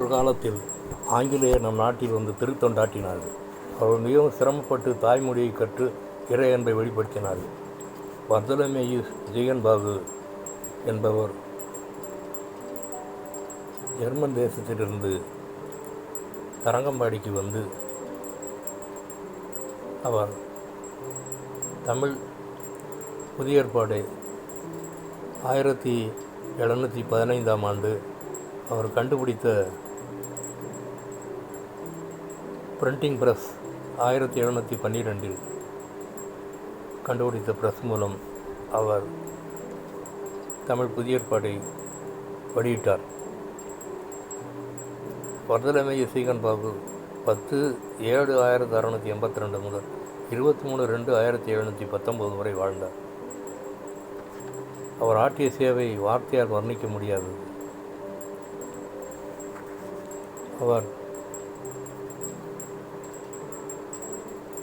ஒரு காலத்தில் ஆங்கிலேயர் நம் நாட்டில் வந்து திருத்தொண்டாட்டினார்கள். அவர்கள் மிகவும் சிரமப்பட்டு தாய்மொழியை கற்று இறை அன்பை வெளிப்படுத்தினார்கள். பர்தலமேயு ஜீகன்பாகு என்பவர் ஜெர்மன் தேசத்திலிருந்து தரங்கம்பாடிக்கு வந்து அவர் தமிழ் புதிய ஏற்பாடு 1715 ஆண்டு அவர் கண்டுபிடித்த பிரிண்டிங் ப்ரெஸ் 1712 கண்டுபிடித்த ப்ரெஸ் மூலம் அவர் தமிழ் புதிய ஏற்பாட்டை வெளியிட்டார். பர்தலமேயு ஜீகன்பாகு 10/7/1682 முதல் 23/2/1719 வரை வாழ்ந்தார். அவர் ஆற்றிய சேவை வார்த்தையால் வர்ணிக்க முடியாதது. அவர்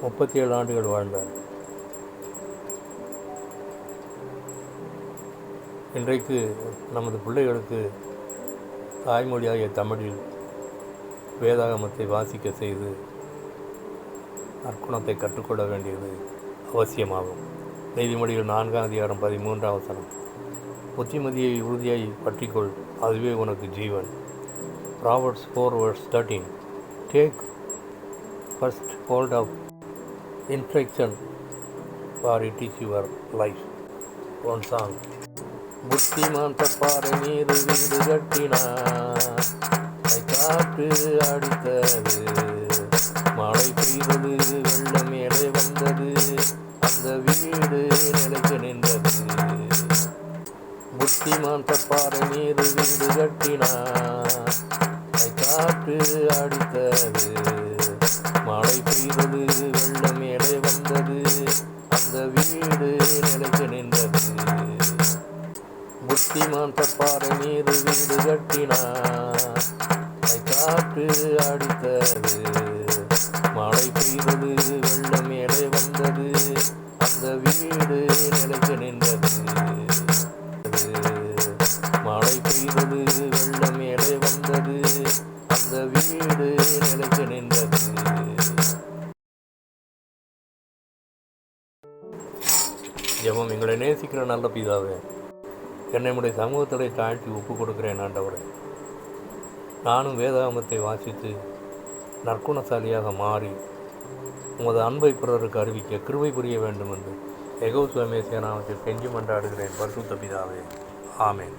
37 ஆண்டுகள் வாழ்ந்தார். இன்றைக்கு நமது பிள்ளைகளுக்கு தாய்மொழியாகிய தமிழில் வேதாகமத்தை வாசிக்க செய்து நற்குணத்தை கற்றுக்கொள்ள வேண்டியது அவசியமாகும். நீதிமொழிகள் 4:13 புத்திமதியை உறுதியாய் பற்றிக்கொள், அதுவே உனக்கு ஜீவன். Proverbs 4:13 Take first hold of instruction, for it is your life. One song. புத்திமான் தப்பாறை மீது வீடு கட்டினார், காற்று அடித்தது, மழை பெய்தது, வெள்ளம் மேலே வந்தது, அந்த வீடு நிலைத்து நின்றது. புத்திமான் தப்பாறை மீது வீடு கட்டினார், காற்று அடித்தது, மழை பெய்தது, வெள்ளம் மேலே வந்தது, அந்த வீடு நிலைத்து நின்றது. புத்திமான் தப்பாறை மீது வீடு கட்டினார், காற்று அடித்தது, மழை பெய்தது, வெள்ளம் மேலே வந்தது, அந்த வீடு நிலைத்து நின்றது. மழை பெய்தது, வெள்ளம் மேலே வந்தது, அந்த வீடு நிலைத்து நின்றது. ஜெபம். எங்களை நேசிக்கிற நல்ல பிதாவே, என்னை உடைய சமூகத்தில் தாழ்த்தி ஒப்புக் கொடுக்கிறேன் ஆண்டவரே. நானும் வேதாகமத்தை வாசித்து நற்குணசாலியாக மாறி உமது அன்பை பிறருக்கு அறிவிக்க கிருபை புரிய வேண்டும் என்று யெகோவா மேசியா நாமத்தில் கெஞ்சி மன்றாடுகிறேன் பரிசுத்த பிதாவே. ஆமென்.